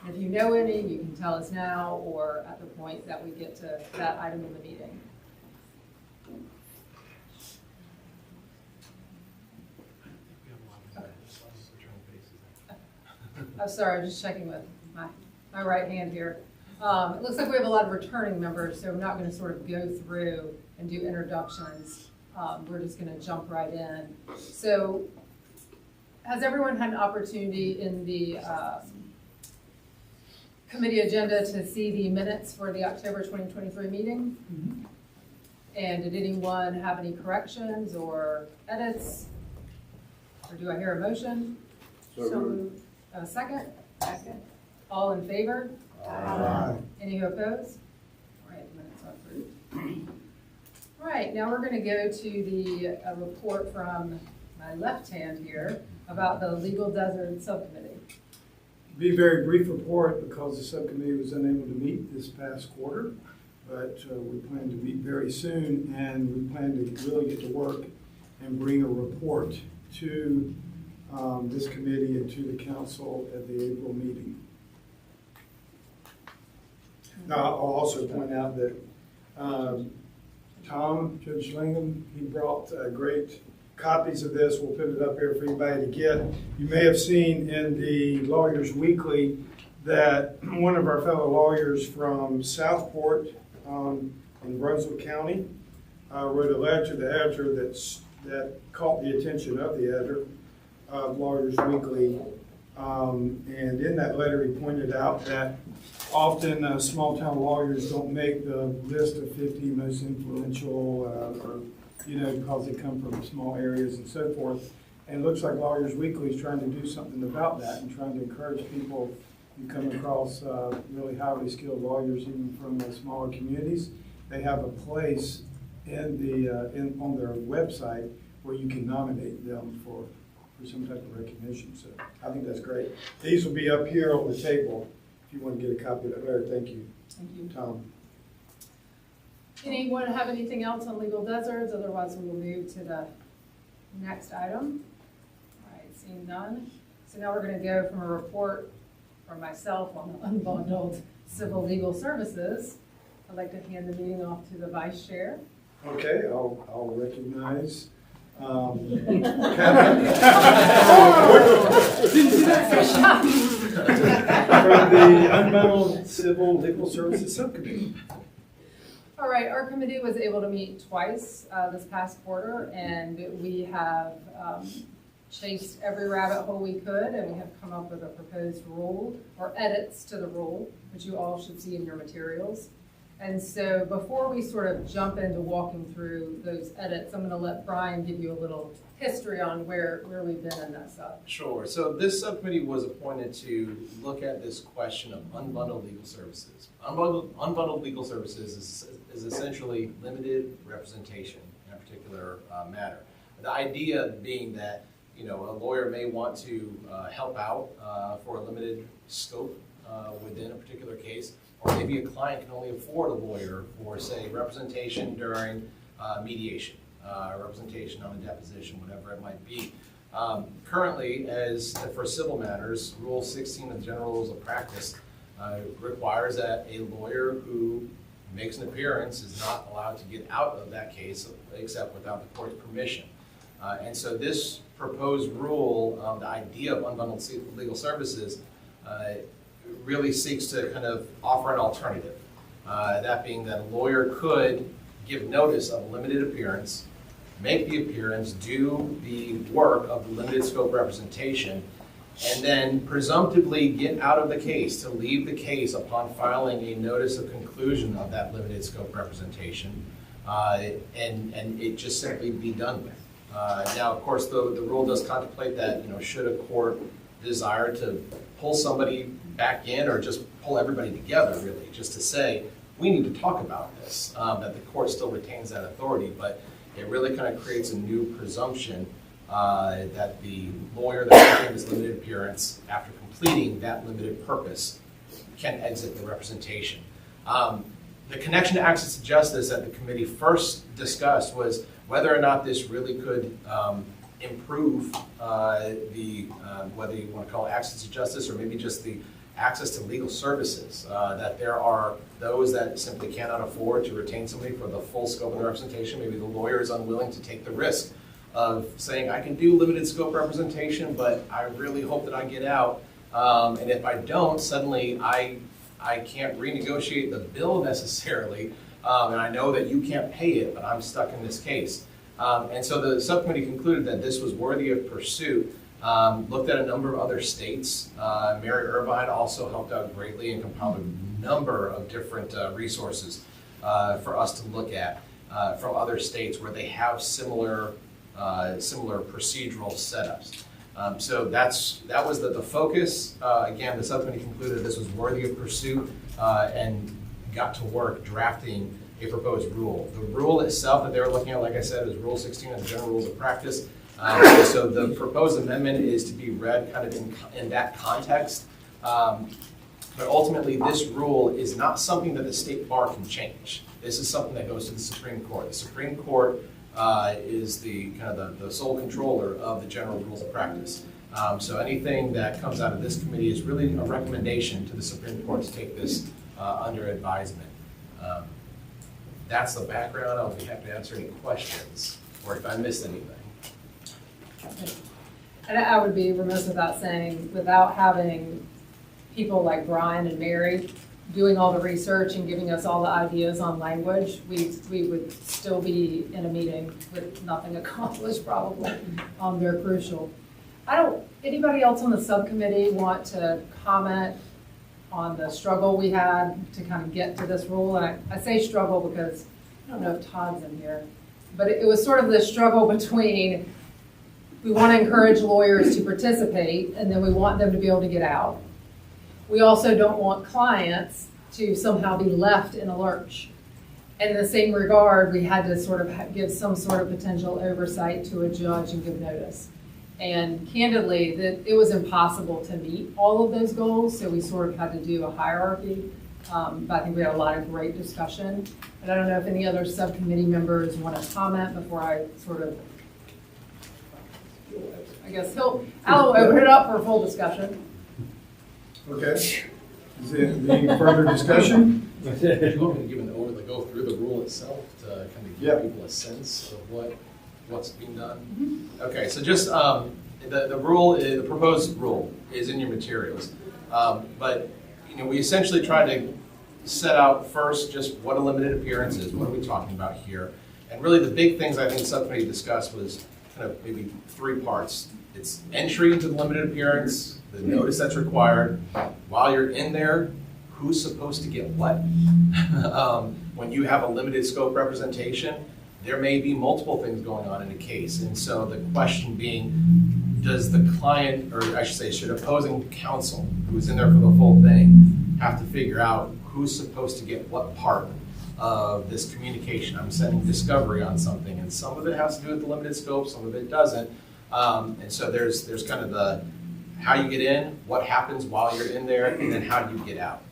And if you know any, you can tell us now or at the point that we get to that item in the meeting. I'm sorry, I'm just checking with my right hand here. It looks like we have a lot of returning members, so I'm not going to sort of go through and do introductions. We're just going to jump right in. So has everyone had an opportunity in the committee agenda to see the minutes for the October 2023 meeting? Mm-hmm. And did anyone have any corrections or edits? Or do I hear a motion? So moved. A second? Second. All in favor? Aye. Any who oppose? All right, minutes are approved. All right, now we're going to go to the report from my left hand here about the Legal Desert Subcommittee. Be a very brief report because the subcommittee was unable to meet this past quarter, but we plan to meet very soon, and we plan to really get to work and bring a report to this committee and to the council at the April meeting. Now, I'll also point out that Tom, Judge Lingham, he brought great copies of this. We'll put it up here for anybody to get. You may have seen in the Lawyers Weekly that one of our fellow lawyers from Southport in Brunswick County wrote a letter to the editor that caught the attention of the editor of Lawyers Weekly. And in that letter, he pointed out that often small-town lawyers don't make the list of 50 most influential, or because they come from small areas and so forth. And it looks like Lawyers Weekly is trying to do something about that and trying to encourage people who come across really highly skilled lawyers, even from smaller communities. They have a place on their website where you can nominate them for some type of recognition. So I think that's great. These will be up here on the table if you want to get a copy of that letter. Thank you. Thank you. Tom. Anyone have anything else on Legal Deserts? Otherwise, we will move to the next item. All right, seeing none. So now we're going to go from a report from myself on the unbundled civil legal services. I'd like to hand the meeting off to the Vice Chair. Okay, I'll recognize from the Unbundled Civil Legal Services Subcommittee. All right, our committee was able to meet twice this past quarter, and we have chased every rabbit hole we could, and we have come up with a proposed rule, or edits to the rule, which you all should see in your materials. And so before we sort of jump into walking through those edits, I'm going to let Brian give you a little history on where we've been in that sub. Sure. So this subcommittee was appointed to look at this question of unbundled legal services. Unbundled legal services is essentially limited representation in a particular matter. The idea being that a lawyer may want to help out for a limited scope within a particular case, or maybe a client can only afford a lawyer for, say, representation during mediation, representation on a deposition, whatever it might be. Currently, as for civil matters, Rule 16 of the General Rules of Practice requires that a lawyer who makes an appearance is not allowed to get out of that case except without the court's permission. And so this proposed rule, the idea of unbundled legal services, really seeks to kind of offer an alternative. That being that a lawyer could give notice of a limited appearance, make the appearance, do the work of the limited scope representation, and then presumptively get out of the case, to leave the case upon filing a notice of conclusion of that limited scope representation, and it just simply be done with. Now, of course, the rule does contemplate that, should a court desire to pull somebody back in or just pull everybody together, really, just to say, we need to talk about this, that the court still retains that authority, but it really kind of creates a new presumption that the lawyer that's making this limited appearance, after completing that limited purpose, can exit the representation. The connection to access to justice that the committee first discussed was whether or not this really could improve whether you want to call it access to justice or maybe just the access to legal services, that there are those that simply cannot afford to retain somebody for the full scope of the representation. Maybe the lawyer is unwilling to take the risk of saying, I can do limited scope representation, but I really hope that I get out. And if I don't, suddenly I can't renegotiate the bill necessarily, and I know that you can't pay it, but I'm stuck in this case. And so the subcommittee concluded that this was worthy of pursuit, looked at a number of other states. Mary Irvine also helped out greatly and compiled a number of different resources for us to look at from other states where they have similar procedural setups. So that was the focus. Again, the subcommittee concluded this was worthy of pursuit and got to work drafting a proposed rule. The rule itself that they were looking at, like I said, is Rule 16 of the General Rules of Practice. So the proposed amendment is to be read kind of in that context. But ultimately, this rule is not something that the state bar can change. This is something that goes to the Supreme Court. The Supreme Court is the kind of the sole controller of the General Rules of Practice. So anything that comes out of this committee is really a recommendation to the Supreme Court to take this under advisement. That's the background. I'll be happy to answer any questions or if I missed anything. And I would be remiss without saying, without having people like Brian and Mary doing all the research and giving us all the ideas on language, we would still be in a meeting with nothing accomplished probably. They're crucial. Anybody else on the subcommittee want to comment on the struggle we had to kind of get to this rule? And I say struggle because I don't know if Todd's in here, but it was sort of this struggle between we want to encourage lawyers to participate and then we want them to be able to get out. We also don't want clients to somehow be left in a lurch. And in the same regard, we had to sort of give some sort of potential oversight to a judge and give notice. And candidly, it was impossible to meet all of those goals, so we sort of had to do a hierarchy. But I think we had a lot of great discussion. And I don't know if any other subcommittee members want to comment before I sort of, I guess I'll open it up for a full discussion. Okay. Is there any further discussion? Do you want me to go through the rule itself to kind of give people a sense of what's being done? Mm-hmm. Okay, so just the proposed rule is in your materials, but we essentially tried to set out first just what a limited appearance is. What are we talking about here? And really, the big things I think the subcommittee discussed was kind of maybe three parts. It's entry into the limited appearance, the notice that's required. While you're in there, who's supposed to get what? When you have a limited scope representation, there may be multiple things going on in a case. And so the question being, does the client, or I should say, should opposing counsel, who's in there for the full thing, have to figure out who's supposed to get what part of this communication? I'm sending discovery on something, and some of it has to do with the limited scope, some of it doesn't. And so there's kind of the how you get in, what happens while you're in there, and then how do you get out.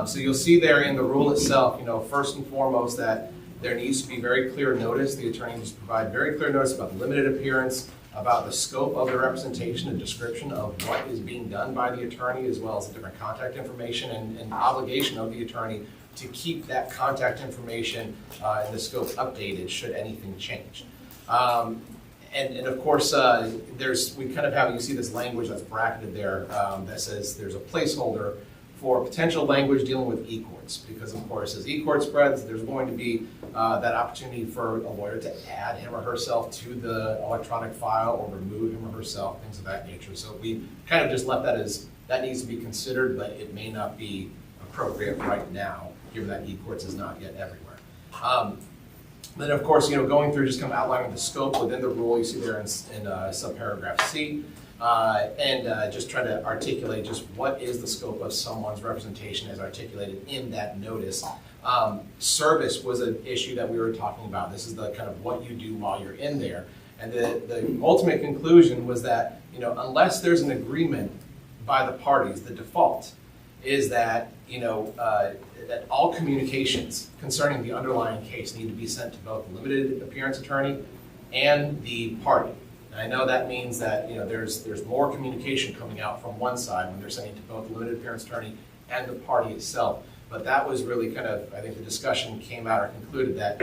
So you'll see there in the rule itself, first and foremost that there needs to be very clear notice. The attorney needs to provide very clear notice about the limited appearance, about the scope of the representation, a description of what is being done by the attorney, as well as the different contact information and obligation of the attorney to keep that contact information and the scope updated should anything change. And of course, we kind of have, you see this language that's bracketed there that says there's a placeholder for potential language dealing with e-courts, because of course as e-court spreads, there's going to be that opportunity for a lawyer to add him or herself to the electronic file or remove him or herself, things of that nature. So we kind of just left that as, that needs to be considered, but it may not be appropriate right now, given that e-courts is not yet everywhere. Then of course, going through just kind of outlining the scope within the rule, you see there in subparagraph C, and just trying to articulate just what is the scope of someone's representation as articulated in that notice. Service was an issue that we were talking about. This is the kind of what you do while you're in there. And the ultimate conclusion was that, unless there's an agreement by the parties, the default is that, that all communications concerning the underlying case need to be sent to both the limited appearance attorney and the party. And I know that means that, there's more communication coming out from one side when they're sending to both the limited appearance attorney and the party itself. But that was really kind of, I think the discussion came out or concluded that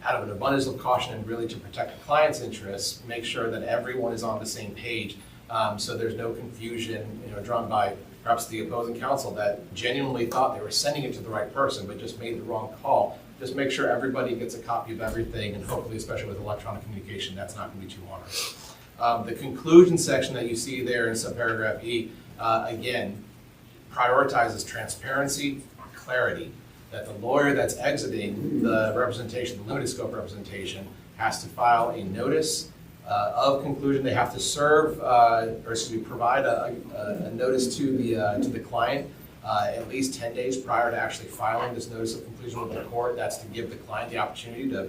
out of an abundance of caution and really to protect the client's interests, make sure that everyone is on the same page, so there's no confusion, drawn by perhaps the opposing counsel that genuinely thought they were sending it to the right person, but just made the wrong call. Just make sure everybody gets a copy of everything, and hopefully, especially with electronic communication, that's not going to be too onerous. The conclusion section that you see there in subparagraph E, again, prioritizes transparency, clarity, that the lawyer that's exiting the representation, the limited scope representation, has to file a notice of conclusion. They have to serve, provide a notice to the client at least 10 days prior to actually filing this notice of conclusion with the court. That's to give the client the opportunity to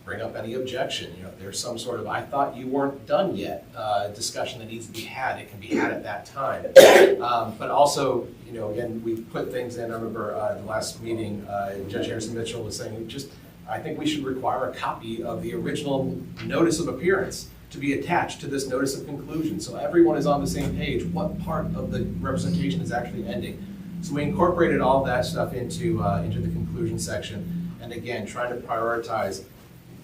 bring up any objection. If there's some sort of, I thought you weren't done yet, discussion that needs to be had, it can be had at that time. But also, again, we put things in. I remember the last meeting, Judge Harrison Mitchell was saying, I think we should require a copy of the original notice of appearance to be attached to this notice of conclusion, so everyone is on the same page, what part of the representation is actually ending. So we incorporated all that stuff into the conclusion section, and again, trying to prioritize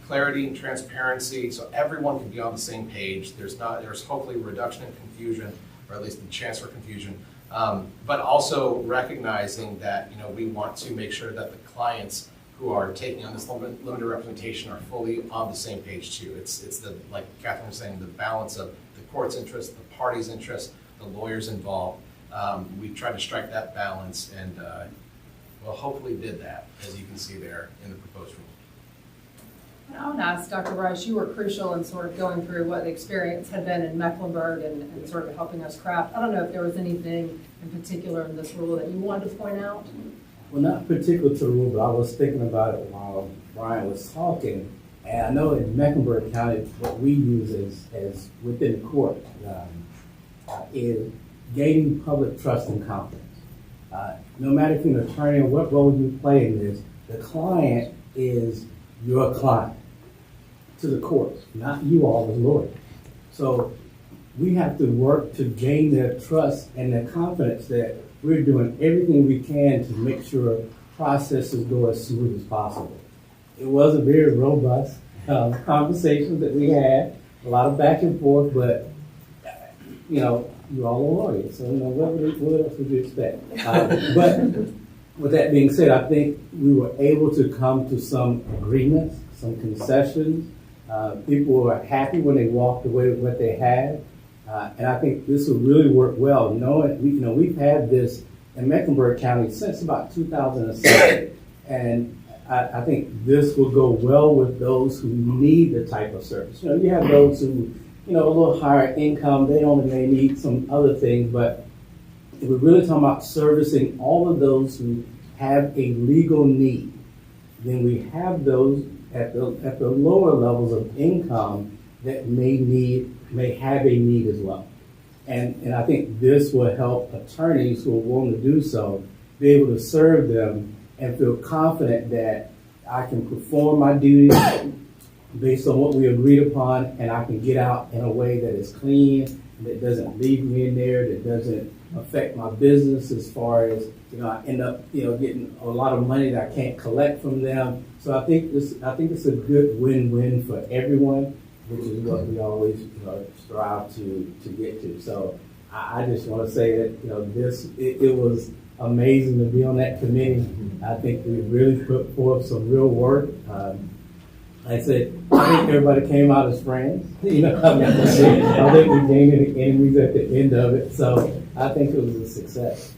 clarity and transparency so everyone can be on the same page. There's hopefully a reduction in confusion, or at least the chance for confusion, but also recognizing that we want to make sure that the clients who are taking on this limited representation are fully on the same page too. It's the, like Catherine was saying, the balance of the court's interest, the party's interest, the lawyers involved. We tried to strike that balance, and hopefully did that, as you can see there in the proposed rule. I want to ask Dr. Rice, you were crucial in sort of going through what the experience had been in Mecklenburg and sort of helping us craft. I don't know if there was anything in particular in this rule that you wanted to point out? Well, not particular to the rule, but I was thinking about it while Brian was talking. And I know in Mecklenburg County, what we use as within the court is gaining public trust and confidence. No matter if you're an attorney or what role you play in this, the client is your client to the courts, not you all as lawyers. So we have to work to gain their trust and their confidence that we're doing everything we can to make sure processes go as smooth as possible. It was a very robust conversation that we had, a lot of back and forth, but you all are lawyers, so what else would you expect? But with that being said, I think we were able to come to some agreements, some concessions. People were happy when they walked away with what they had. And I think this will really work well, knowing we've had this in Mecklenburg County since about 2007, and I think this will go well with those who need the type of service. You have those who, a little higher income, they may need some other things, but if we're really talking about servicing all of those who have a legal need, then we have those at the lower levels of income that may have a need as well. And I think this will help attorneys who are willing to do so be able to serve them and feel confident that I can perform my duties based on what we agreed upon, and I can get out in a way that is clean, that doesn't leave me in there, that doesn't affect my business as far as, I end up, getting a lot of money that I can't collect from them. So I think it's a good win-win for everyone, which is what we always strive to get to. So I just want to say that it was amazing to be on that committee. I think we really put forth some real work. Like I said, I think everybody came out as friends. I think we gained any enemies at the end of it. So I think it was a success.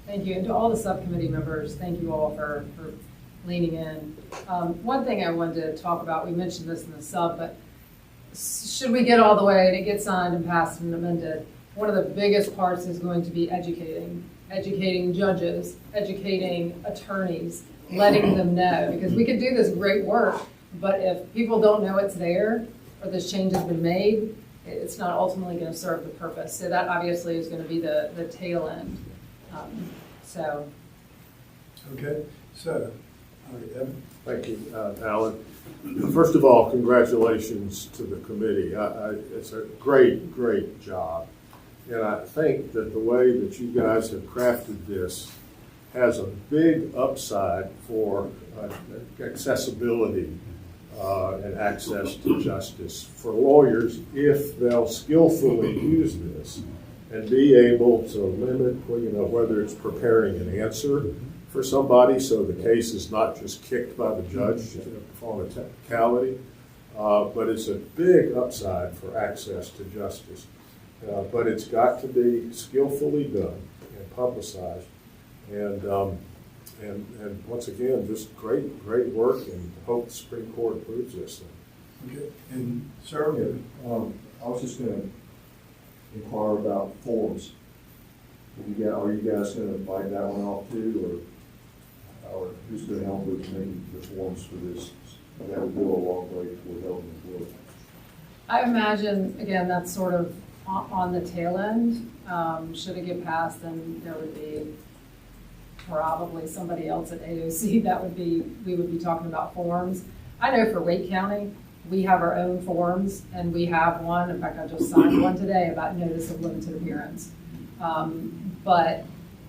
Thank you. And to all the subcommittee members, thank you all for leaning in. One thing I wanted to talk about, we mentioned this in the sub, but should we get all the way and it gets signed and passed and amended, one of the biggest parts is going to be educating judges, educating attorneys, letting them know, because we could do this great work, but if people don't know it's there or this change has been made, it's not ultimately going to serve the purpose. So that obviously is going to be the tail end. Okay, so All right, Evan? Thank you, Alan. First of all, congratulations to the committee. It's a great, great job. And I think that the way that you guys have crafted this has a big upside for accessibility and access to justice for lawyers if they'll skillfully use this and be able to limit, whether it's preparing an answer for somebody so the case is not just kicked by the judge on a technicality, but it's a big upside for access to justice. But it's got to be skillfully done and publicized. And once again, just great work, and hope the Supreme Court approves this thing. Okay. And sir? I was just going to inquire about forms. Are you guys going to bite that one off too, or who's going to help with making the forms for this? That would go a long way toward helping the board. I imagine, again, that's sort of on the tail end. Should it get passed, then there would be probably somebody else at AOC we would be talking about forms. I know for Wake County, we have our own forms, and we have one. In fact, I just signed one today about notice of limited appearance. But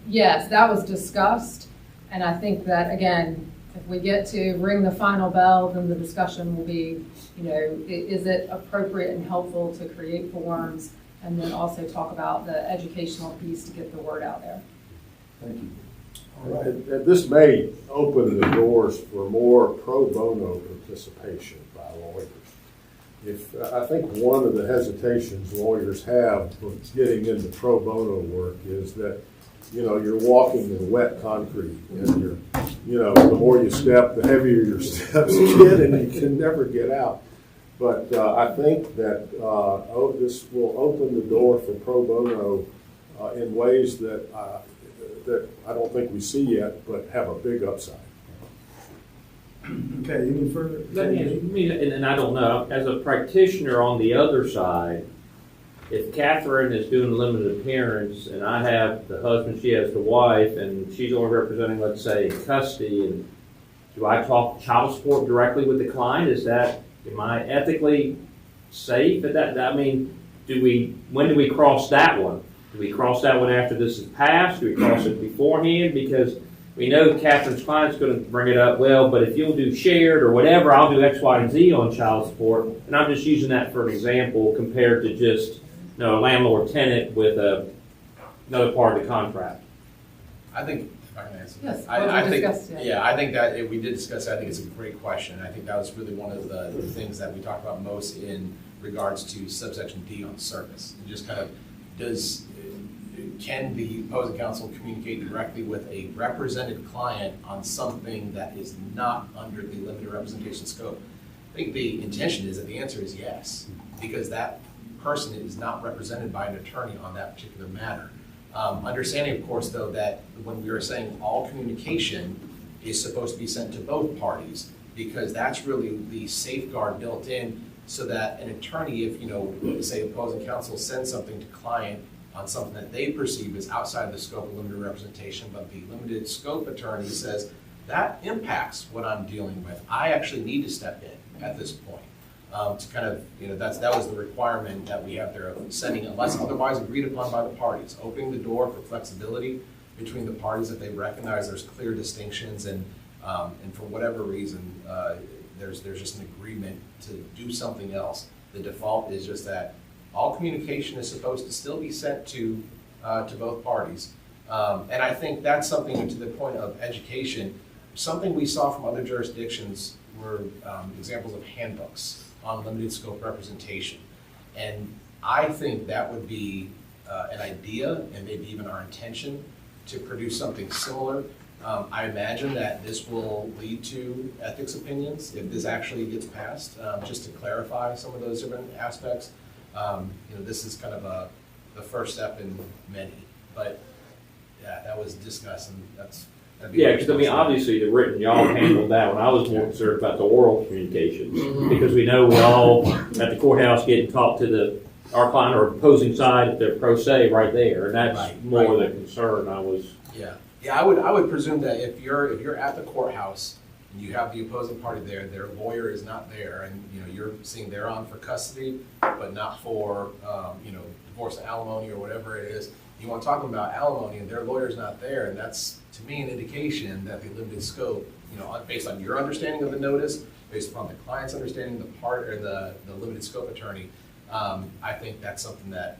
yes, that was discussed, and I think that, again, if we get to ring the final bell, then the discussion will be, is it appropriate and helpful to create forms, and then also talk about the educational piece to get the word out there. Thank you. All right. And this may open the doors for more pro bono participation by lawyers. I think one of the hesitations lawyers have with getting into pro bono work is that, you're walking in wet concrete, and the more you step, the heavier your steps get, and you can never get out. But I think that this will open the door for pro bono in ways that I don't think we see yet, but have a big upside. Okay, any further? And I don't know, as a practitioner on the other side, if Catherine is doing limited appearance and I have the husband, she has the wife, and she's only representing, let's say, custody, and do I talk child support directly with the client? Am I ethically safe at that? I mean, when do we cross that one? Do we cross that one after this is passed? Do we cross it beforehand? Because we know Catherine's client's going to bring it up, but if you'll do shared or whatever, I'll do X, Y, and Z on child support. And I'm just using that for an example compared to just a landlord-tenant with another part of the contract. I think, if I can answer Yes, that. well, I we think, discussed it. yeah, I think that if we did discuss it, I think it's a great question. I think that was really one of the things that we talked about most in regards to subsection D on service. And just kind of can the opposing counsel communicate directly with a represented client on something that is not under the limited representation scope? I think the intention is that the answer is yes, because that person is not represented by an attorney on that particular matter. Understanding, of course, though, that when we are saying all communication is supposed to be sent to both parties, because that's really the safeguard built in, so that an attorney, if, say, opposing counsel sends something to client on something that they perceive as outside the scope of limited representation, but the limited scope attorney says, that impacts what I'm dealing with. I actually need to step in at this point. To kind of, that was the requirement that we have there of sending, unless otherwise agreed upon by the parties, opening the door for flexibility between the parties if they recognize there's clear distinctions, and for whatever reason there's just an agreement to do something else. The default is just that all communication is supposed to still be sent to both parties, and I think that's something, to the point of education, something we saw from other jurisdictions were examples of handbooks on limited scope representation. And I think that would be an idea, and maybe even our intention, to produce something similar. I imagine that this will lead to ethics opinions if this actually gets passed, just to clarify some of those different aspects. This is kind of the first step in many, but yeah, that was discussed, and Yeah, because obviously the written, y'all handled that one. I was more concerned about the oral communications, because we know we all at the courthouse getting talked to our client or opposing side if they're pro se right there, and that's the concern I was. Yeah, I would presume that if you're at the courthouse and you have the opposing party there, their lawyer is not there, and, you know, you're seeing they're on for custody, but not for, you know, divorce and alimony or whatever it is. You want to talk about alimony and their lawyer's not there, and that's, to me, an indication that the limited scope, you know, based on your understanding of the notice, based upon the client's understanding, the limited scope attorney, I think that's something that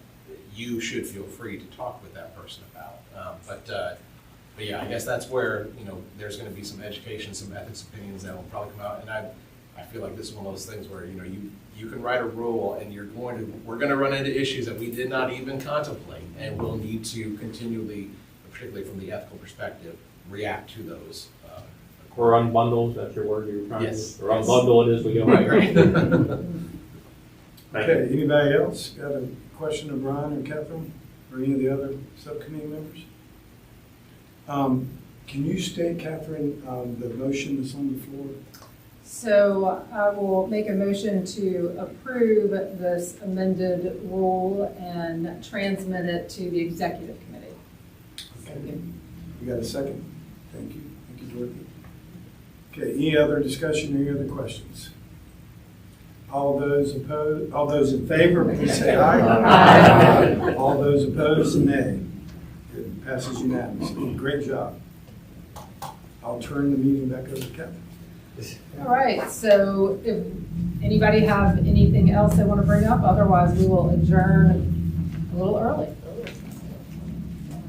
you should feel free to talk with that person about. But yeah, I guess that's where, you know, there's going to be some education, some ethics opinions that will probably come out, and I feel like this is one of those things where, you know, you can write a rule and we're going to run into issues that we did not even contemplate, and we'll need to continually, particularly from the ethical perspective, react to those. Or unbundle, that's your word you were trying to use? Yes. Or unbundle it as we go. Right. Thank you. Okay, anybody else got a question of Brian or Catherine or any of the other subcommittee members? Can you state, Catherine, the motion that's on the floor? So I will make a motion to approve this amended rule and transmit it to the executive committee. Okay. You got a second? Thank you. Thank you, Dorothy. Okay, any other discussion, any other questions? All those opposed, all those in favor, please say aye. Aye. All those opposed, nay. It passes unanimously. Great job. I'll turn the meeting back over to Catherine. All right, so if anybody have anything else they want to bring up, otherwise we will adjourn a little early.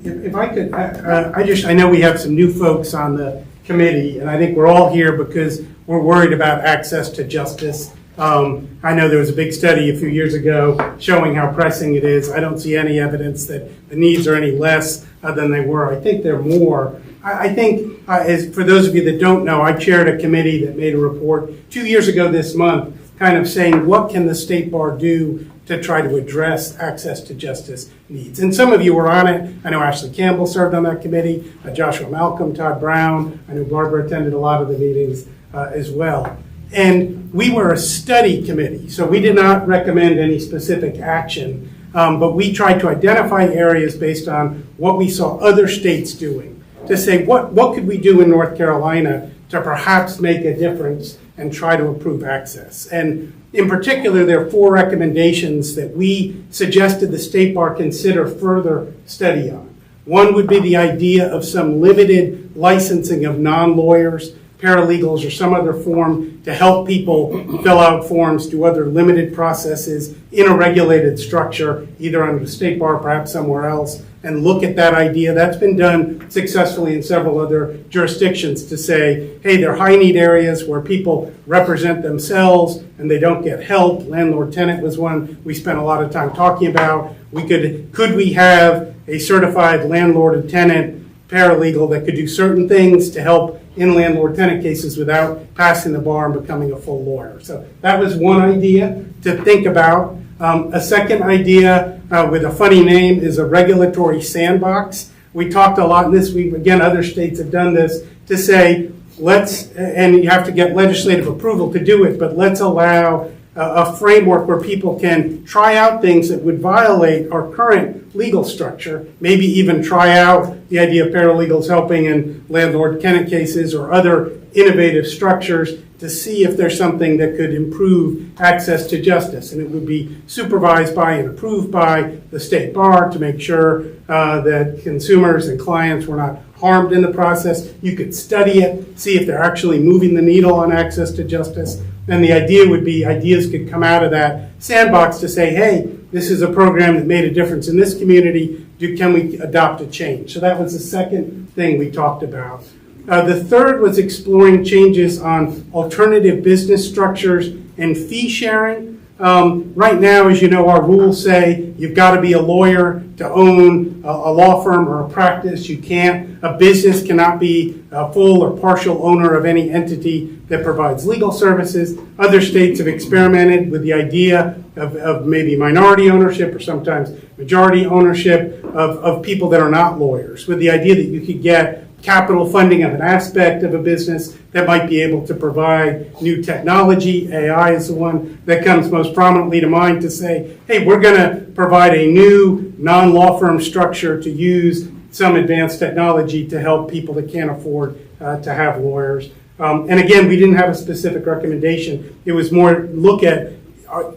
If I could, I know we have some new folks on the committee, and I think we're all here because we're worried about access to justice. I know there was a big study a few years ago showing how pressing it is. I don't see any evidence that the needs are any less than they were. I think they're more. I think, as for those of you that don't know, I chaired a committee that made a report 2 years ago this month, kind of saying what can the State Bar do to try to address access to justice needs. And some of you were on it. I know Ashley Campbell served on that committee, Joshua Malcolm, Todd Brown. I know Barbara attended a lot of the meetings as well. And we were a study committee, so we did not recommend any specific action, but we tried to identify areas based on what we saw other states doing to say what could we do in North Carolina to perhaps make a difference and try to improve access. And in particular, there are 4 recommendations that we suggested the State Bar consider further study on. One would be the idea of some limited licensing of non-lawyers, paralegals, or some other form to help people fill out forms, do other limited processes in a regulated structure, either under the State Bar, perhaps somewhere else, and look at that idea. That's been done successfully in several other jurisdictions to say, hey, there are high need areas where people represent themselves and they don't get help. Landlord-tenant was one we spent a lot of time talking about. Could we have a certified landlord and tenant paralegal that could do certain things to help in landlord-tenant cases without passing the bar and becoming a full lawyer? So that was one idea to think about. A second idea with a funny name is a regulatory sandbox. We talked a lot in this week, again, other states have done this, to say, and you have to get legislative approval to do it, but let's allow a framework where people can try out things that would violate our current legal structure, maybe even try out the idea of paralegals helping in landlord-tenant cases or other innovative structures to see if there's something that could improve access to justice. And it would be supervised by and approved by the State Bar to make sure that consumers and clients were not harmed in the process. You could study it, see if they're actually moving the needle on access to justice. And the idea would be ideas could come out of that sandbox to say, hey, this is a program that made a difference in this community. Can we adopt a change? So that was the second thing we talked about. The third was exploring changes on alternative business structures and fee sharing. Right now, as you know, our rules say you've got to be a lawyer to own a law firm or a practice. A business cannot be a full or partial owner of any entity that provides legal services. Other states have experimented with the idea of maybe minority ownership or sometimes majority ownership of people that are not lawyers, with the idea that you could get capital funding of an aspect of a business that might be able to provide new technology. AI is the one that comes most prominently to mind to say, hey, we're going to provide a new non-law firm structure to use some advanced technology to help people that can't afford to have lawyers. And again, we didn't have a specific recommendation. It was more look at,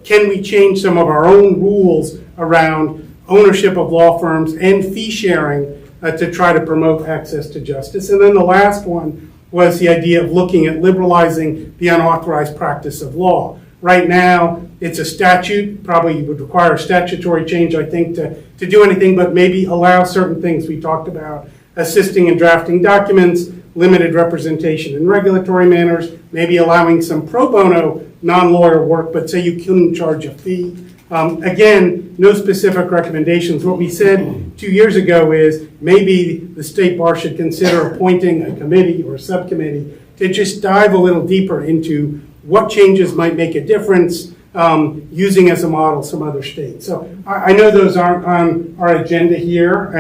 can we change some of our own rules around ownership of law firms and fee sharing to try to promote access to justice. And then the last one was the idea of looking at liberalizing the unauthorized practice of law. Right now, it's a statute, probably would require a statutory change, I think, to do anything, but maybe allow certain things we talked about, assisting in drafting documents, limited representation in regulatory manners, maybe allowing some pro bono non-lawyer work, but say you couldn't charge a fee. Again, no specific recommendations. What we said 2 years ago is maybe the state bar should consider appointing a committee or a subcommittee to just dive a little deeper into what changes might make a difference, using as a model some other states. So I know those aren't on our agenda here,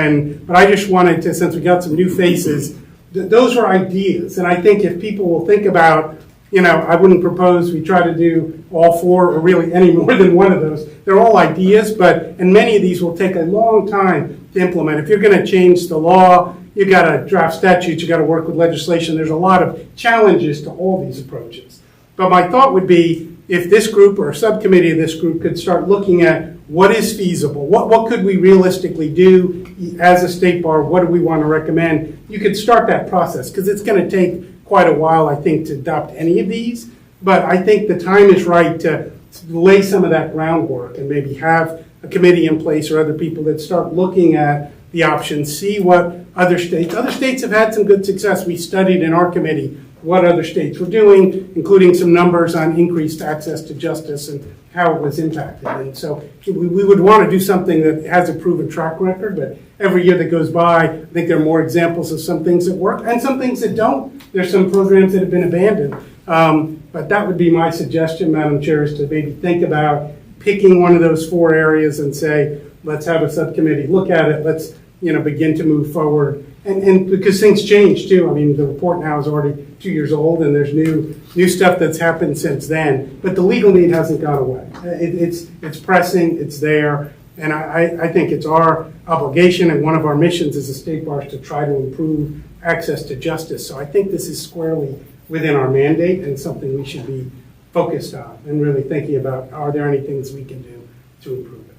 but I just wanted to, since we got some new faces, those are ideas. And I think if people will think about, I wouldn't propose we try to do all four or really any more than one of those. They're all ideas, and many of these will take a long time to implement. If you're going to change the law, you got to draft statutes, you got to work with legislation. There's a lot of challenges to all these approaches. But my thought would be if this group or a subcommittee of this group could start looking at what is feasible, what could we realistically do as a state bar, what do we want to recommend, you could start that process because it's going to take quite a while, I think, to adopt any of these. But I think the time is right to lay some of that groundwork and maybe have a committee in place or other people that start looking at the options, see what other states have had some good success. We studied in our committee what other states were doing, including some numbers on increased access to justice and how it was impacted. And so we would want to do something that has a proven track record, but every year that goes by, I think there are more examples of some things that work and some things that don't. There's some programs that have been abandoned. But that would be my suggestion, Madam Chair, is to maybe think about picking one of those four areas and say, let's have a subcommittee look at it. Let's begin to move forward. And because things change too. I mean, the report now is already 2 years old, and there's new stuff that's happened since then. But the legal need hasn't gone away. It's pressing. It's there. And I think it's our obligation and one of our missions as a state bar is to try to improve access to justice. So I think this is squarely within our mandate and something we should be focused on and really thinking about, are there any things we can do to improve it?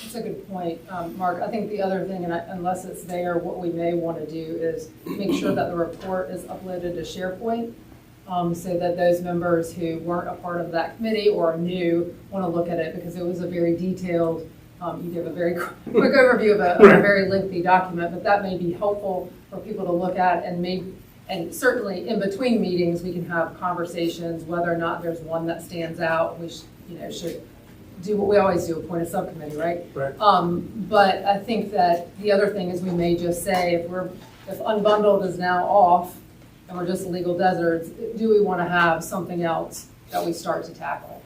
That's a good point, Mark. I think the other thing, and unless it's there, what we may want to do is make sure that the report is uploaded to SharePoint so that those members who weren't a part of that committee or are new want to look at it because it was a very detailed, you give a very quick overview of a very lengthy document, but that may be helpful for people to look at and certainly in between meetings we can have conversations whether or not there's one that stands out. We should do what we always do, appoint a subcommittee, right? Right. But I think that the other thing is we may just say if unbundled is now off and we're just legal deserts, do we want to have something else that we start to tackle?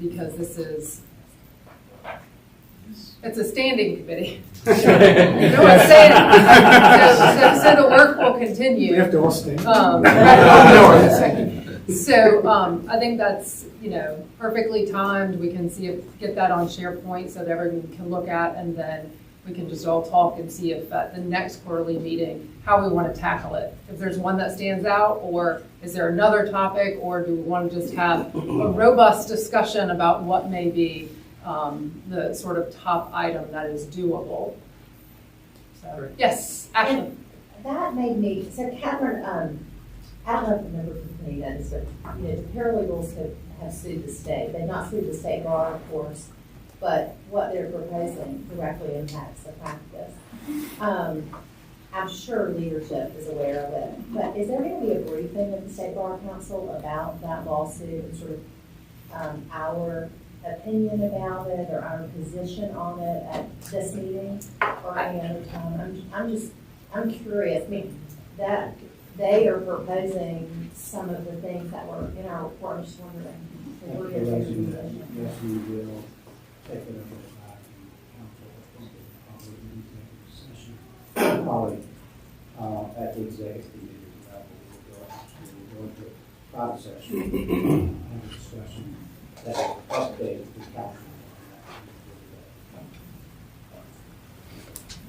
Because it's a standing committee. You know what I'm saying? So the work will continue. We have to all stay. So I think that's perfectly timed. We can get that on SharePoint so that everyone can look at, and then we can just all talk and see if at the next quarterly meeting how we want to tackle it. If there's one that stands out, or is there another topic, or do we want to just have a robust discussion about what may be the sort of top item that is doable? So, yes, Ashley. And that made me, so Catherine, I don't know if the members of the committee knows, but the paralegals have sued the state. They've not sued the state bar, of course, but what they're proposing directly impacts the practice. I'm sure leadership is aware of it, but is there going to be a briefing of the State Bar Council about that lawsuit and sort of our opinion about it or our position on it at this meeting or any other time? I'm curious. I mean, that they are proposing some of the things that were in our report. I'm just wondering. Yes, we will take it over session. Probably at the executive meeting, we'll go into private session and discussion that update the council.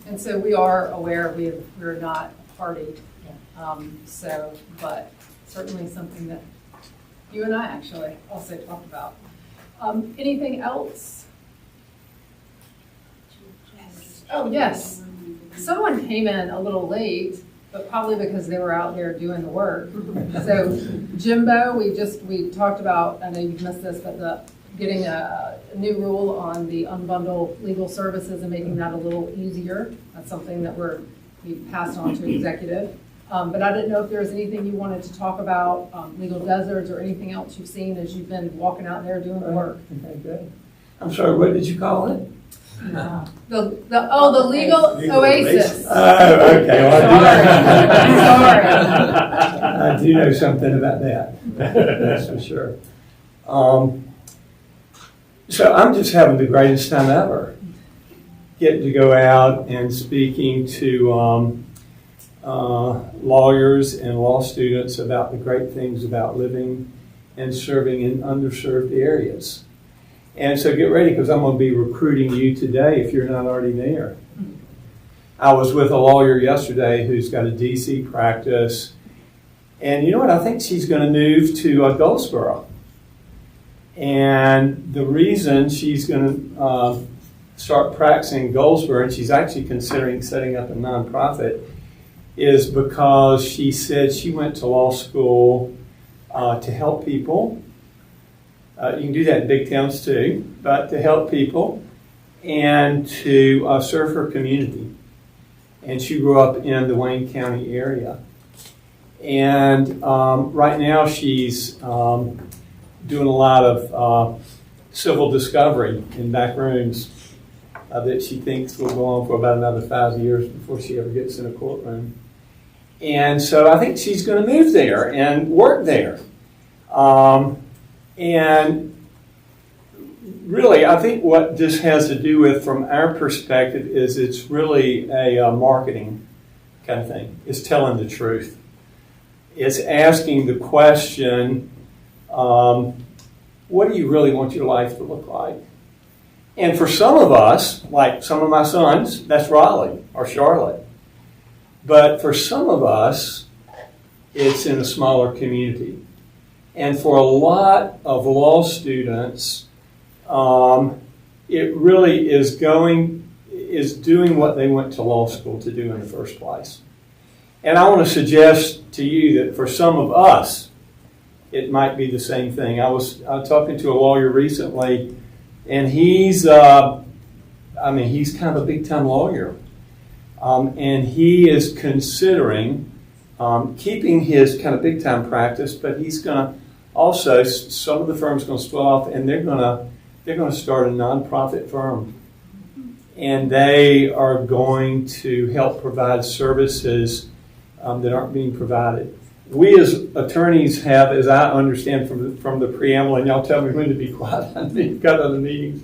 And so we are aware we're not a party. But certainly something that you and I actually also talked about. Anything else? Oh, yes. Someone came in a little late, but probably because they were out there doing the work. So Jimbo, we talked about, I know you've missed this, but getting a new rule on the unbundled legal services and making that a little easier. That's something that we passed on to executive. But I didn't know if there was anything you wanted to talk about, legal deserts or anything else you've seen as you've been walking out there doing the work. Okay, good. I'm sorry, what did you call it? The legal Legal oasis. Oh, okay. Sorry. I do know something about that. That's for sure. So I'm just having the greatest time ever. Getting to go out and speaking to lawyers and law students about the great things about living and serving in underserved areas. And so get ready, because I'm going to be recruiting you today if you're not already there. I was with a lawyer yesterday who's got a DC practice. And you know what? I think she's going to move to Goldsboro. And the reason she's going to start practicing in Goldsboro, and she's actually considering setting up a nonprofit, is because she said she went to law school to help people. You can do that in big towns too, but to help people and to serve her community. And she grew up in the Wayne County area. And right now she's doing a lot of civil discovery in back rooms that she thinks will go on for about another 5 years before she ever gets in a courtroom. And so I think she's going to move there and work there. And really, I think what this has to do with, from our perspective, is it's really a marketing kind of thing. It's telling the truth. It's asking the question, what do you really want your life to look like? And for some of us, like some of my sons, that's Raleigh or Charlotte. But for some of us, it's in a smaller community. And for a lot of law students, it really is doing what they went to law school to do in the first place. And I want to suggest to you that for some of us, it might be the same thing. I was talking to a lawyer recently, and he's kind of a big-time lawyer. And he is considering keeping his kind of big-time practice, but he's going to also, some of the firms going to split off, and they're going to start a nonprofit firm. And they are going to help provide services that aren't being provided. We as attorneys have, as I understand from the preamble, and y'all tell me when to be quiet, I've got other meetings,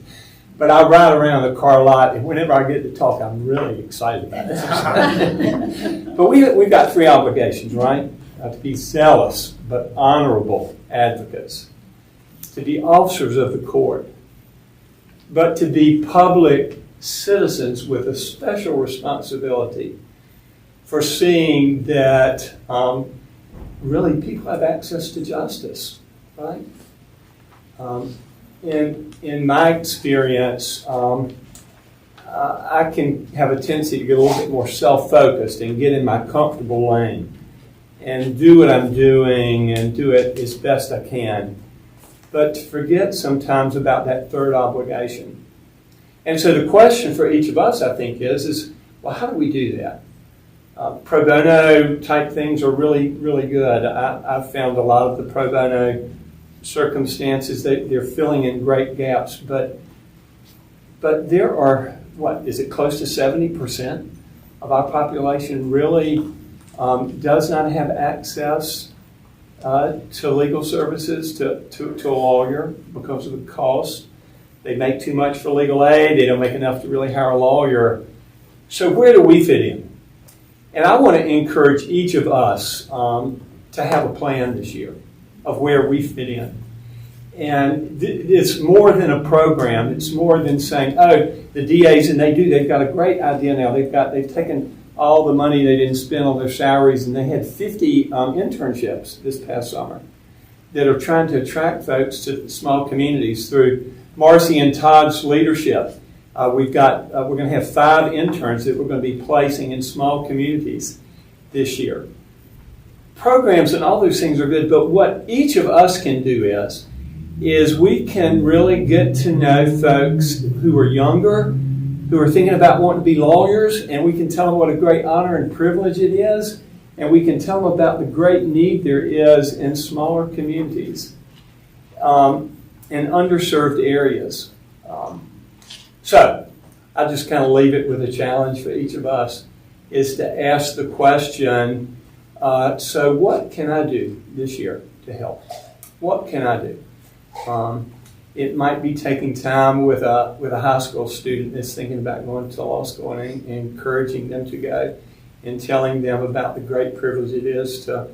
but I ride around the car a lot, and whenever I get to talk, I'm really excited about it. But we've got 3 obligations, right? To be zealous but honorable advocates, to be officers of the court, but to be public citizens with a special responsibility for seeing that really people have access to justice, right? In my experience, I can have a tendency to get a little bit more self-focused and get in my comfortable lane and do what I'm doing and do it as best I can, but to forget sometimes about that third obligation. And so the question for each of us, I think, is well, how do we do that? Pro bono type things are really, really good. I've found a lot of the pro bono circumstances, they're filling in great gaps, but there are, is it close to 70% of our population really does not have access to legal services, to a lawyer because of the cost. They make too much for legal aid. They don't make enough to really hire a lawyer. So where do we fit in? And I want to encourage each of us to have a plan this year of where we fit in. And it's more than a program. It's more than saying, oh, the DAs, and they've got a great idea now. They've taken all the money they didn't spend on their salaries, and they had 50 internships this past summer that are trying to attract folks to small communities through Marcy and Todd's leadership. We're going to have 5 interns that we're going to be placing in small communities this year. Programs and all those things are good, but what each of us can do is we can really get to know folks who are younger, who are thinking about wanting to be lawyers, and we can tell them what a great honor and privilege it is, and we can tell them about the great need there is in smaller communities and underserved areas. So I just kind of leave it with a challenge for each of us, is to ask the question, so what can I do this year to help? What can I do? It might be taking time with a high school student that's thinking about going to law school and encouraging them to go and telling them about the great privilege it is to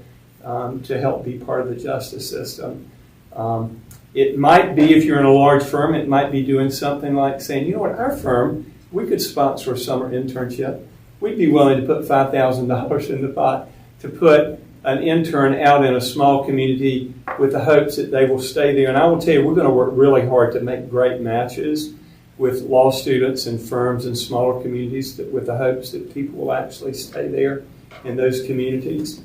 help be part of the justice system. It might be, if you're in a large firm, it might be doing something like saying, you know what, our firm, we could sponsor a summer internship. We'd be willing to put $5,000 in the pot to put an intern out in a small community with the hopes that they will stay there. And I will tell you, we're going to work really hard to make great matches with law students and firms in smaller communities with the hopes that people will actually stay there in those communities.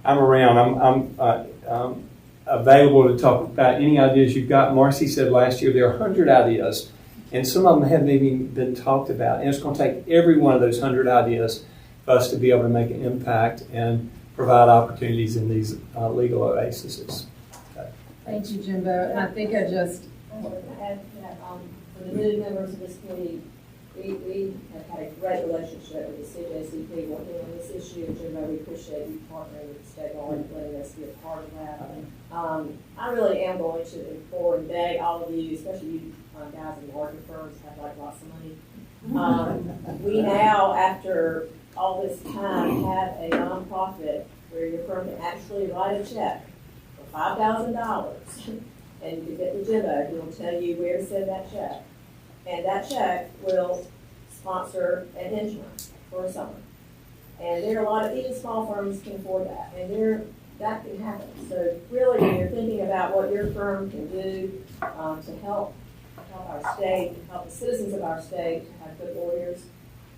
I'm around. I'm available to talk about any ideas you've got. Marcy said last year there are 100 ideas, and some of them haven't even been talked about. And it's going to take every one of those 100 ideas for us to be able to make an impact and provide opportunities in these legal oases. Thank you, Jimbo. And I think I just, I want to add that for the new members of this committee, we have had a great relationship with the CJCP working on this issue. Jimbo, we appreciate you partnering with the state law and letting us be a part of that. I really am going to implore and beg all of you, especially you guys in larger firms, have like lots of money. We now, after all this time, have a nonprofit where your firm can actually write a check for $5,000, and you can get the Jimbo, who will tell you where to send that check. And that check will sponsor an intern for a summer. And there are a lot of, even small firms can afford that, and that can happen. So really, when you're thinking about what your firm can do to help our state, help the citizens of our state to have good lawyers,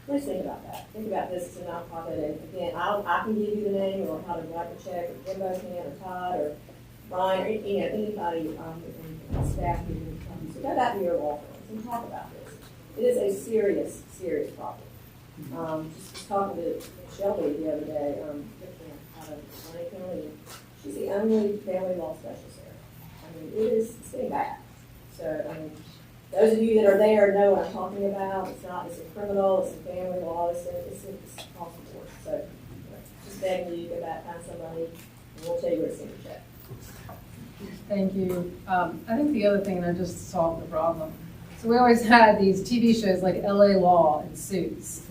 please think about that. Think about this as a nonprofit. And again, I can give you the name or how to write the check, or Jimbo can, or Todd, or Brian, or anybody in staff who can help you. So go back to your law firms and talk about this. It is a serious, serious problem. Just talking to Shelby the other day, out of Lake County, she's the only family law specialist there. I mean, it's getting bad. So, I mean, those of you that are there know what I'm talking about. It's a criminal, it's a family law, it's across the board. So, just begging you to go back, find somebody, and we'll tell you where to send your check. thank you. I think the other thing, and I just solved the problem. So we always had these TV shows like LA Law and Suits.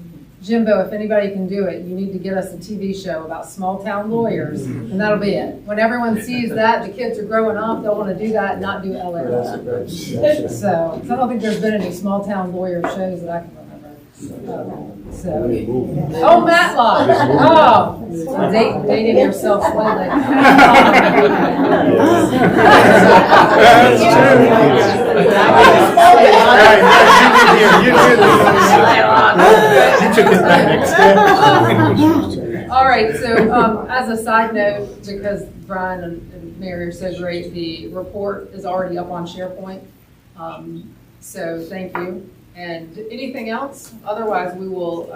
Jimbo, if anybody can do it, you need to get us a TV show about small town lawyers, and that'll be it. When everyone sees that, the kids are growing up, they'll want to do that and not do LA Law. So I don't think there's been any small town lawyer shows that I can remember. Oh, Matlock. Oh, dating yourself slightly. All right, so as a side note, because Brian and Mary are so great, the report is already up on SharePoint. So thank you. And anything else? Otherwise, we will.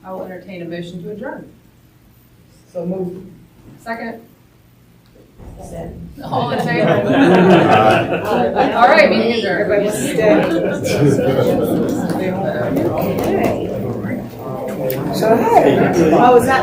I will entertain a motion to adjourn. So move. Second. All in favor? All right, meeting adjourned. So, hey. Oh, is that?